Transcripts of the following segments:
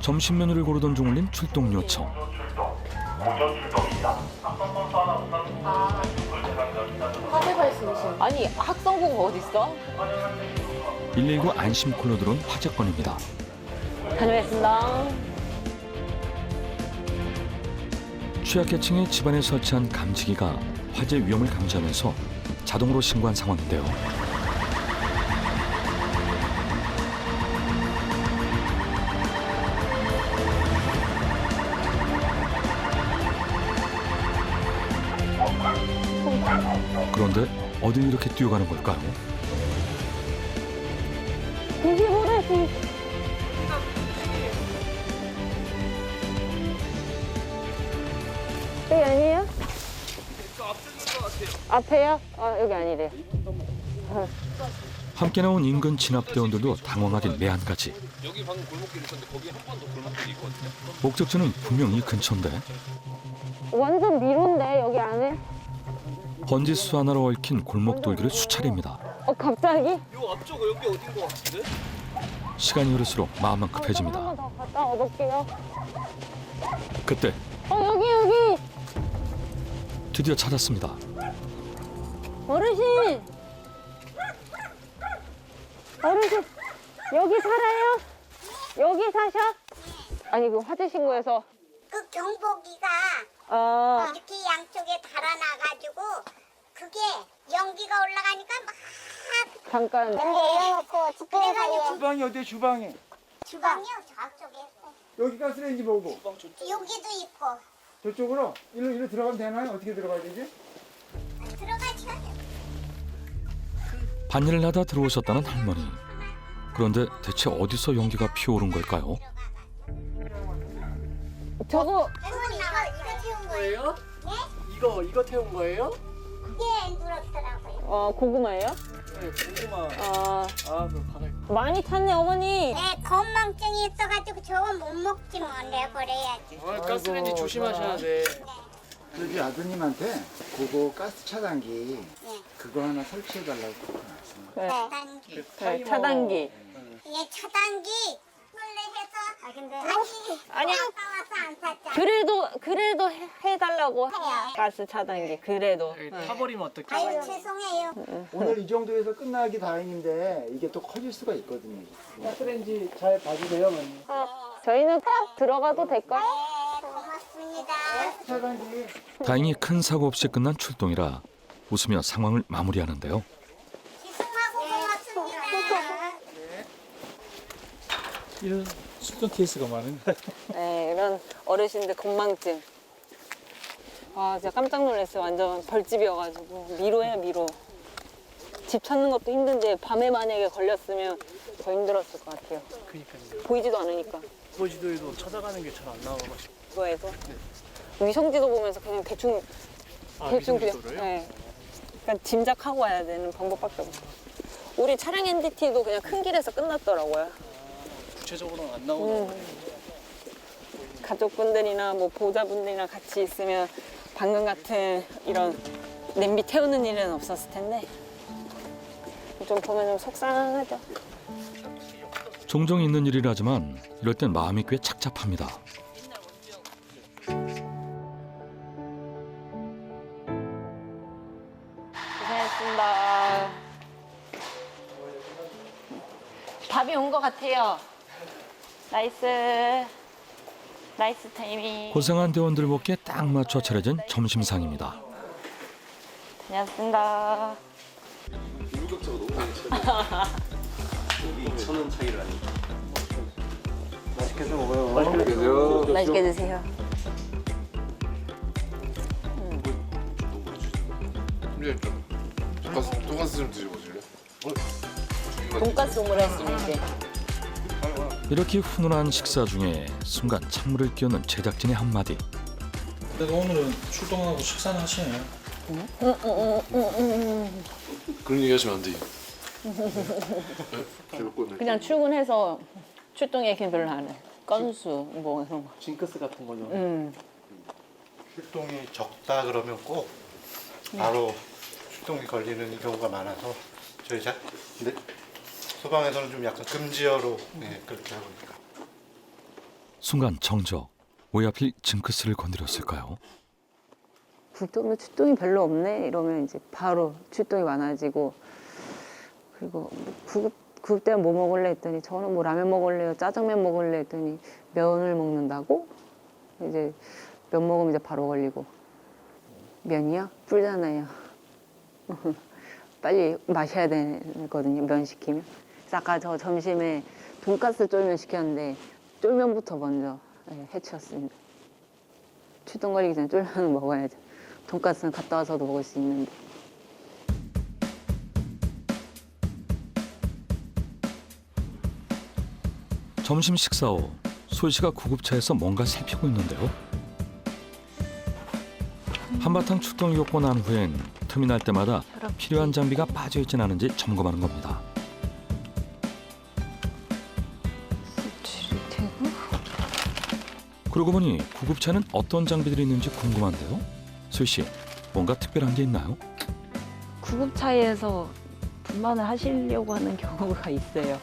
점심 메뉴를 고르던 중 울린 출동 요청. 화재 발생이신. 아니 학생부가 어딨어? 119 안심콜로 들어온 화재 건입니다. 다녀오겠습니다. 취약계층이 집안에 설치한 감지기가 화재 위험을 감지하면서 자동으로 신고한 상황인데요. 그런데 어딜 이렇게 뛰어가는 걸까요? 95도씨. 여기 아니에요? 앞에요? 여기 아니래. 함께 나온 인근 진압대원들도 당황하긴 매한가지. 여기 방금 골목길 있었는데 거기 한 번 더 골목길이 있거든요. 목적지는 분명히 근처인데 완전 미로인데 여기 안에? 번지수 하나로 얽힌 골목돌기를 수차례입니다. 갑자기? 요 앞쪽 여기 어딘 거 같은데? 시간이 흐를수록 마음은 급해집니다. 한 번 더 갔다 와볼게요. 그때 여기! 드디어 찾았습니다. 어르신! 여기 살아요? 여기 사셔? 아니 그 화재 신고해서 그 경보기가 이렇게 양쪽에 달아나가지고 그게 연기가 올라가니까 막 잠깐 내려놓고 그래가지고 주방이 어디에 주방에? 주방이요 저쪽에 여기 가스레인지 보고 여기도 있고 저쪽으로 일로 들어가면 되나요? 어떻게 들어가야 되지? 들어가셔야 돼요. 반일을 하다 들어오셨다는 할머니. 그런데 대체 어디서 연기가 피어오른 걸까요? 저거 할머니 이거 태운 거예요? 이거 태운 거예요? 그게 누렇더라고요. 고구마예요? 네, 고구마. 그 바닥. 많이 탔네 어머니. 네 건망증이 있어가지고 저거 못 먹지 뭐 내버려야지. 가스레인지 조심하셔야 돼. 저기 아드님한테 그거 가스 차단기 그거 하나 설치해 달라고 그러놨어요. 차단기. 차단기. 예 차단기 원래 해서 근데 아니. 아까워서 안 샀잖아. 그래도 해달라고. 가스 차단기 그래도. 타버리면 어떡해? 아유 죄송해요. 오늘 이 정도에서 끝나기 다행인데 이게 또 커질 수가 있거든요. 가스레인지 잘 봐주세요, 어머니. 저희는 들어가도 될까? 네 고맙습니다. 차단기. 다행히 큰 사고 없이 끝난 출동이라 웃으며 상황을 마무리하는데요. 죄송하고 고맙습니다. 이런 수정 케이스가 많은데. 네, 이런 어르신들 건망증. 와, 진짜 깜짝 놀랐어요. 완전 벌집이어가지고. 미로예요, 미로. 집 찾는 것도 힘든데 밤에 만약에 걸렸으면 더 힘들었을 것 같아요. 그니까요. 보이지도 않으니까. 아버지들도 찾아가는 게 잘 안 나와가지고. 그거에서. 위성지도 보면서 그냥 대충 위성지도로요? 네. 그러니까 짐작하고 와야 되는 방법밖에 없어요. 우리 차량 NDT도 그냥 큰 길에서 끝났더라고요. 구체적으로는 안 나오는 거예요. 가족분들이나 뭐 보호자분들이랑 같이 있으면 방금 같은 이런 냄비 태우는 일은 없었을 텐데 좀 보면 좀 속상하죠. 종종 있는 일이라지만 이럴 땐 마음이 꽤 착잡합니다. 고생했습니다. 밥이 온 것 같아요. 나이스 타이밍. 고생한 대원들 먹기에 딱 맞춰 차려진 점심상입니다. 다녀왔습니다. 무격자가 너무 많이 차이. 여기 2,000원 차이를 하니. 맛있게 먹어요. 맛있게 드세요. 맛있게 드세요. 근데 좀 돈가스 좀 드셔보실래요? 돈가스 오므라이스 이제. 이렇게 훈훈한 식사 중에 순간 찬물을 끼얹는 제작진의 한마디. 내가 오늘은 출동하고 식사는 하시네. 그런 얘기 하시면 안 돼요. 그냥 출근해서 출동 얘기는 별로 안 해. 건수 뭐 이런 거. 징크스 같은 거죠. 출동이 적다 그러면 꼭 바로 출동이 걸리는 경우가 많아서 저희 소방에서는 좀 약간 금지어로 그렇게 하고 있습니다. 순간 정적. 왜 하필 징크스를 건드렸을까요? 국토면 출동이 별로 없네 이러면 이제 바로 출동이 많아지고, 그리고 구급 때는 뭐 먹을래 했더니 저는 뭐 라면 먹을래요, 짜장면 먹을래 했더니 면을 먹는다고. 이제 면 먹으면 이제 바로 걸리고. 면이요? 불잖아요. 빨리 마셔야 되거든요, 면 시키면. 그래서 아까 저 점심에 돈가스 쫄면 시켰는데 쫄면부터 먼저 해치웠습니다. 출동 걸리기 전에 쫄면을 먹어야죠. 돈가스는 갔다 와서도 먹을 수 있는데. 점심 식사 후 소희 씨가 구급차에서 뭔가 살피고 있는데요. 한바탕 출동이 없고 난 후엔 틈이 날 때마다 필요한 장비가 빠져있진 않은지 점검하는 겁니다. 그러고 보니 구급차는 어떤 장비들이 있는지 궁금한데요. 소희 씨, 뭔가 특별한 게 있나요? 구급차에서 분만을 하시려고 하는 경우가 있어요.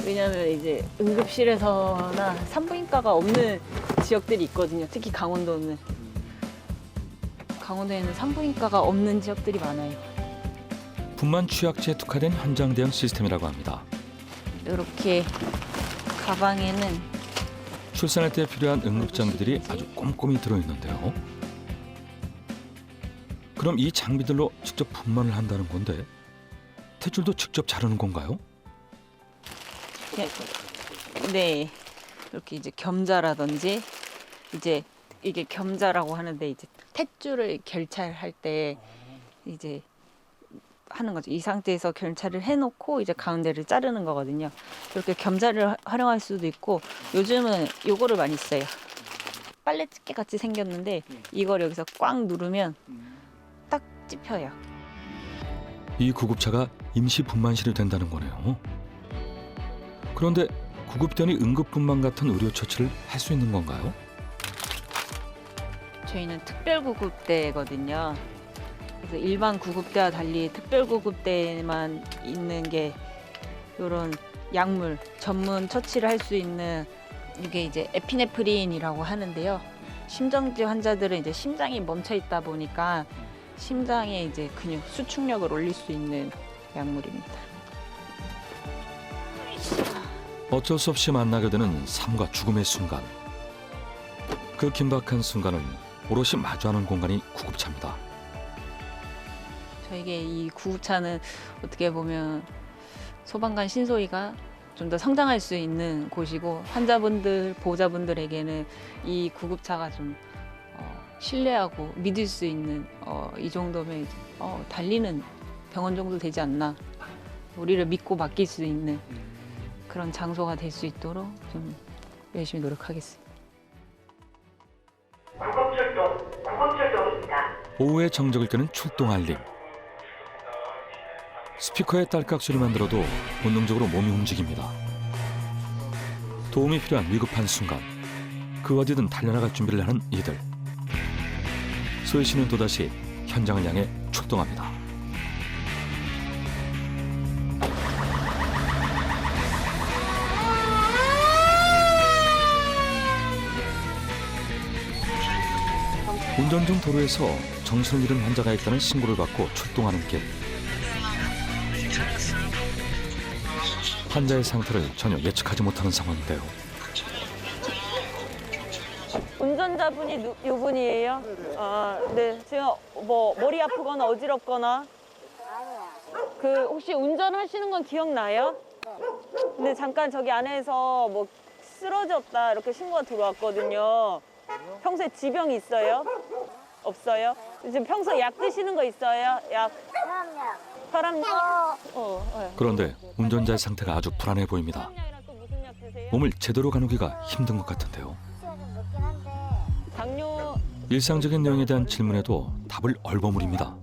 왜냐하면 이제 응급실에서나 산부인과가 없는 지역들이 있거든요. 특히 강원도는. 강원도에는 산부인과가 없는 지역들이 많아요. 분만 취약지에 특화된 현장 대응 시스템이라고 합니다. 이렇게 가방에는 출산할 때 필요한 응급 장비들이 아주 꼼꼼히 들어있는데요. 그럼 이 장비들로 직접 분만을 한다는 건데 탯줄도 직접 자르는 건가요? 네, 이렇게 이제 겸자라든지 이제 이게 겸자라고 하는데 이제 탯줄을 결찰할 때 이제 하는 거죠. 이 상태에서 결찰을 해놓고 이제 가운데를 자르는 거거든요. 이렇게 겸자를 활용할 수도 있고 요즘은 요거를 많이 써요. 빨래 집게 같이 생겼는데 이걸 여기서 꽉 누르면 딱 찝혀요. 이 구급차가 임시 분만실이 된다는 거네요. 그런데 구급대원이 응급 분만 같은 의료 처치를 할 수 있는 건가요? 저희는 특별구급대거든요. 그래서 일반 구급대와 달리 특별구급대에만 있는 게 이런 약물 전문 처치를 할 수 있는 이게 이제 에피네프린이라고 하는데요. 심정지 환자들은 이제 심장이 멈춰 있다 보니까 심장에 이제 근육 수축력을 올릴 수 있는 약물입니다. 어쩔 수 없이 만나게 되는 삶과 죽음의 순간. 그 긴박한 순간을 오롯이 마주하는 공간이 구급차입니다. 저에게 이 구급차는 어떻게 보면 소방관 신소희가 좀 더 성장할 수 있는 곳이고 환자분들, 보호자분들에게는 이 구급차가 좀 신뢰하고 믿을 수 있는 이 정도면 이제, 달리는 병원 정도 되지 않나. 우리를 믿고 맡길 수 있는 그런 장소가 될 수 있도록 좀 열심히 노력하겠습니다. 구급출동입니다. 오후에 정적을 끄는 출동 알림. 스피커의 딸깍 소리만 들어도 본능적으로 몸이 움직입니다. 도움이 필요한 위급한 순간, 그 어디든 달려나갈 준비를 하는 이들. 소희 씨는 또다시 현장을 향해 출동합니다. 운전 중 도로에서 정신을 잃은 환자가 있다는 신고를 받고 출동하는 길. 환자의 상태를 전혀 예측하지 못하는 상황인데요. 운전자분이 이분이에요? 아, 네. 지금 뭐 머리 아프거나 어지럽거나. 그 혹시 운전하시는 건 기억나요? 근데 잠깐 저기 안에서 뭐 쓰러졌다 이렇게 신고가 들어왔거든요. 평소에 지병 있어요? 없어요? 지금 평소에 약 드시는 거 있어요? 약? 혈압약. 그런데 운전자의 상태가 아주 불안해 보입니다. 몸을 제대로 가누기가 힘든 것 같은데요. 당뇨. 일상적인 내용에 대한 질문에도 답을 얼버무립니다.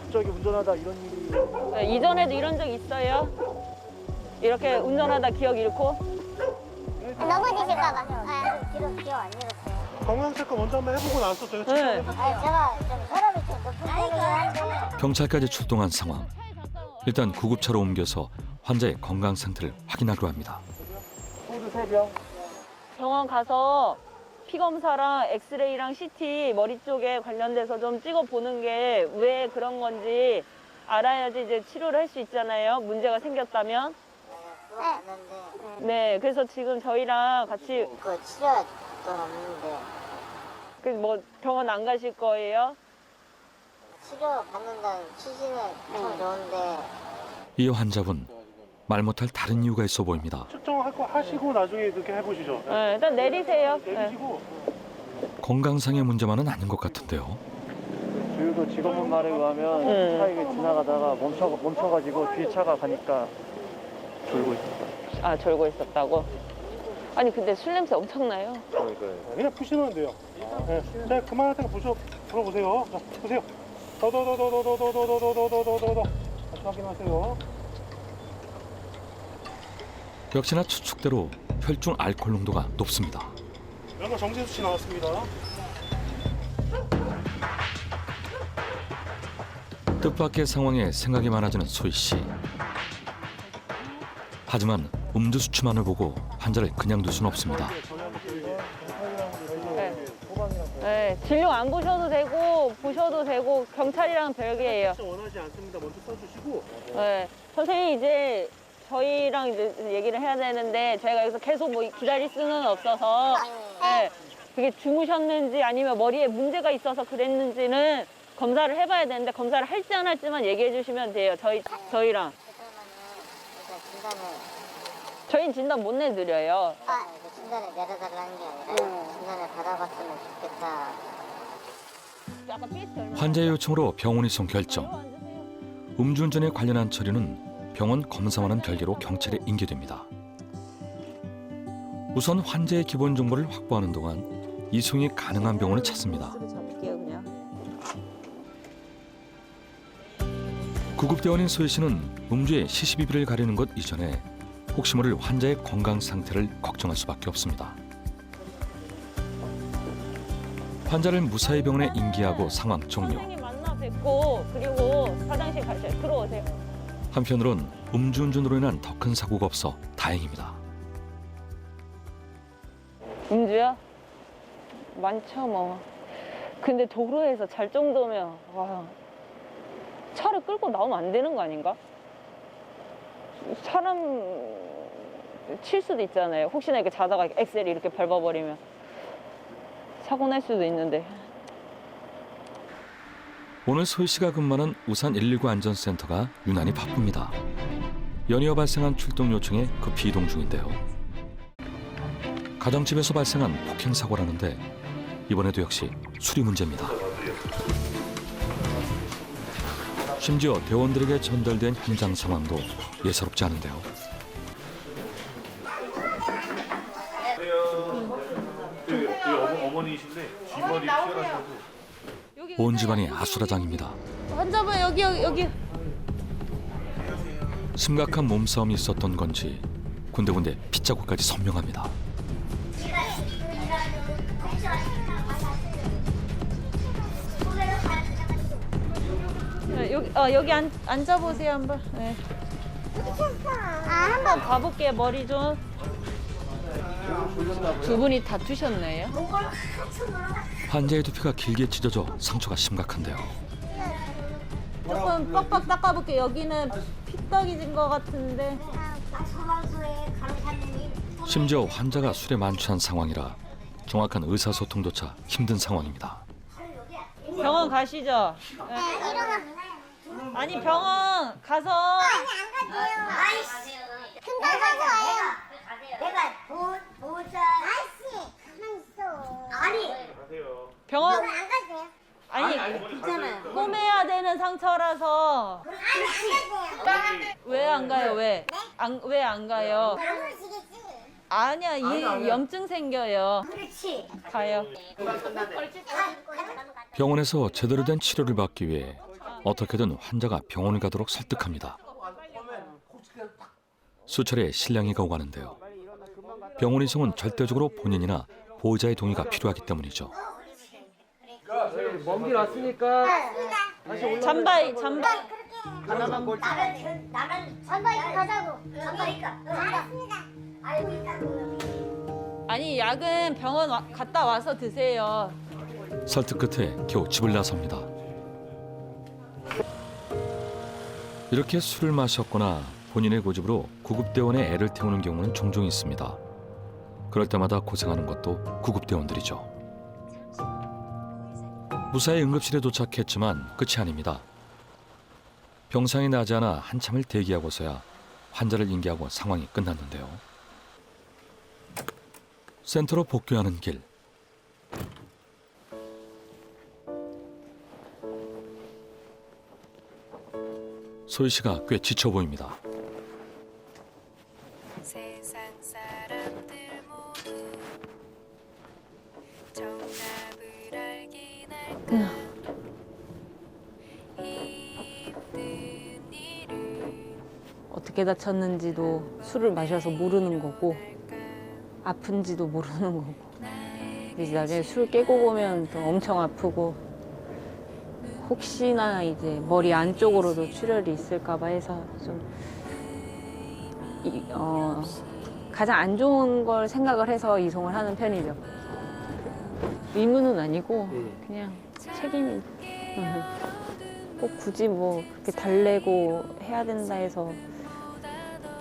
갑자기 운전하다 이런 일이 네, 이전에도 이런 적 있어요? 이렇게 운전하다 기억 잃고? 넘어지실까봐. 기억 안 잃었어요. 건강 체크 먼저 한번 해보고 나서 제가 네. 제가 좀 혈압이 좀 높은 편이긴 한데. 경찰까지 출동한 상황. 일단 구급차로 옮겨서 환자의 건강 상태를 확인하기로 합니다. 소주 3병. 병원 가서 피 검사랑 엑스레이랑 CT 머리 쪽에 관련돼서 좀 찍어보는 게 왜 그런 건지 알아야지 이제 치료를 할 수 있잖아요. 문제가 생겼다면. 네, 그래서 지금 저희랑 같이 그 치료할 돈 없는데 그 뭐 병원 안 가실 거예요? 치료 받는다는 취지는 참 좋은데 이 환자분 말 못할 다른 이유가 있어 보입니다. 측정할 거 하시고 나중에 그렇게 해보시죠. 네, 일단 내리세요. 네. 내리시고 건강상의 문제만은 아닌 것 같은데요. 주유소 직원분 말에 의하면 차이게 지나가다가 멈춰가지고 뒤에 차가 가니까 졸고 있었어요. 아, 졸고 있었다고? 아니 근데 술 냄새 엄청나요. 그냥 푸시면 돼요. 네. 자, 그만할 때가 불어보세요. 자, 보세요. 더더더더더더더더더더더더더 다시 확인하세요. 역시나 추측대로 혈중 알코올 농도가 높습니다. 연마 정지 수치 나왔습니다. 뜻밖의 상황에 생각이 많아지는 소희 씨. 하지만 음주 수치만을 보고 환자를 그냥 둘 수는 없습니다. 네, 진료 안 보셔도 되고 보셔도 되고 경찰이랑 별개예요. 원하지 않습니다. 먼저 써주시고. 네, 선생님 이제 저희랑 이제 얘기를 해야 되는데 저희가 여기서 계속 뭐 기다릴 수는 없어서 네, 그게 주무셨는지 아니면 머리에 문제가 있어서 그랬는지는 검사를 해봐야 되는데 검사를 할지 안 할지만 얘기해 주시면 돼요. 저희랑. 저희는 진단 못 내드려요. 진단을 내려달라는 게 아니라 진단을 받아봤으면 좋겠다. 환자의 요청으로 병원이 son 결정. 음주운전에 관련한 처리는 병원 검사와는 별개로 경찰에 인계됩니다. 우선 환자의 기본 정보를 확보하는 동안 이송이 가능한 병원을 찾습니다. 구급대원인 소희 씨는 음주의 시시비비를 가리는 것 이전에 혹시 모를 환자의 건강 상태를 걱정할 수밖에 없습니다. 환자를 무사히 병원에 인계하고 상황 종료. 선생님 만나 뵙고 그리고 화장실 가셔요. 들어오세요. 한편으론 음주운전으로 인한 더 큰 사고가 없어 다행입니다. 음주요? 많죠 뭐. 근데 도로에서 잘 정도면 와, 차를 끌고 나오면 안 되는 거 아닌가? 사람 칠 수도 있잖아요. 혹시나 이렇게 자다가 엑셀 이렇게 밟아버리면 사고 날 수도 있는데. 오늘 소희 씨가 근무하는 우산 119 안전센터가 유난히 바쁩니다. 연이어 발생한 출동 요청에 급히 이동 중인데요. 가정집에서 발생한 폭행 사고라는데 이번에도 역시 수리 문제입니다. 심지어 대원들에게 전달된 현장 상황도 예사롭지 않은데요. 어머니이신데 뒷머리 튀어나셔서. 온 집안이 아수라장입니다. 환자분 여기. 심각한 몸싸움이 있었던 건지 군데군데 핏자국까지 선명합니다. 여기 앉아보세요 한번. 네. 한번 봐볼게요. 머리 좀. 두 분이 다투셨나요? 환자의 두피가 길게 찢어져 상처가 심각한데요. 조금 뻑뻑 닦아볼게요. 여기는 피떡이진 것 같은데. 심지어 환자가 술에 만취한 상황이라 정확한 의사소통조차 힘든 상황입니다. 병원 가시죠. 아니 병원 가서. 아이씨, 금방 가서 와요. 내가 보자. 아이씨, 가만 있어. 아니, 병원 안 가세요? 아니 괜찮아요. 꼬매야 되는 상처라서. 안 가세요. 왜 안 가요? 왜? 왜 안 가요? 모르시겠지? 아니야, 이 염증 생겨요. 그렇지. 가요. 병원에서 제대로 된 치료를 받기 위해 어떻게든 환자가 병원을 가도록 설득합니다. 수차례 실랑이가 오가는데요. 병원 이송은 절대적으로 본인이나 보호자의 동의가 필요하기 때문이죠. 먼 길 왔으니까 잠바이. 나는 선바이 가자고. 선바이가. 알았습니다. 알고 있다고. 아니 약은 병원 갔다 와서 드세요. 설득 끝에 겨우 집을 나섭니다. 이렇게 술을 마셨거나 본인의 고집으로 구급대원의 애를 태우는 경우는 종종 있습니다. 그럴 때마다 고생하는 것도 구급대원들이죠. 무사히 응급실에 도착했지만 끝이 아닙니다. 병상이 나지 않아 한참을 대기하고서야 환자를 인계하고 상황이 끝났는데요. 센터로 복귀하는 길. 소희 씨가 꽤 지쳐 보입니다. 세상 사람들 모두 정답을 알긴 할까 힘든 일을 어떻게 다쳤는지도 술을 마셔서 모르는 거고 아픈지도 모르는 거고 이제 나중에 술 깨고 보면 또 엄청 아프고 혹시나 이제 머리 안쪽으로도 출혈이 있을까 봐 해서 좀 가장 안 좋은 걸 생각을 해서 이송을 하는 편이죠. 의무는 아니고 그냥 책임이 꼭 굳이 뭐 그렇게 달래고 해야 된다 해서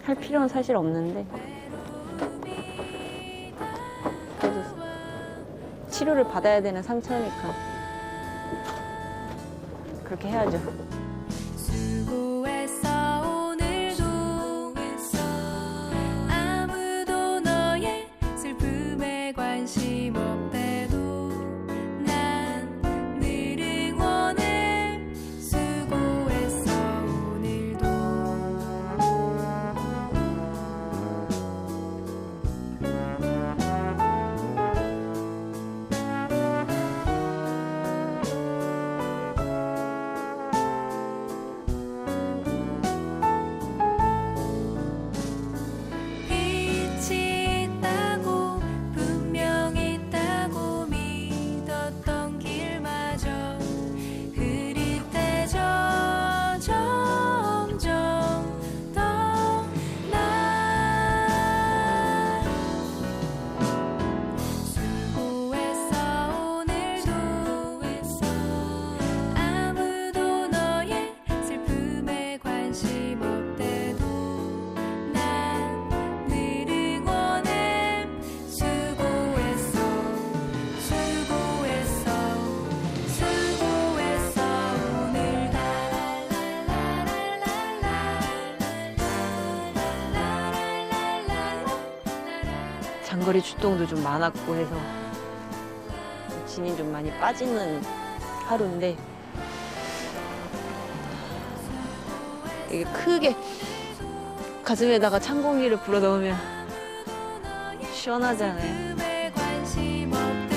할 필요는 사실 없는데 그래도 치료를 받아야 되는 상처니까 그렇게 해야죠. 수고했어 오늘도 아무도 너의 슬픔에 관심 없대도 난 늘 응원해 수고했어 오늘도 빛이 있다고 분명히 있다고 믿었던 길마저 흐릿해져 점점 더 나 수고했어 오늘도 아무도 너의 슬픔에 관심 없대도 난 늘 응원해 수고했어 수고했어 수고했어 오늘 장거리 출동도 좀 많았고 해서 진이 좀 많이 빠지는 하루인데 이게 크게 가슴에다가 찬 공기를 불어 넣으면 시원하잖아요. 슬픔에 관심 없대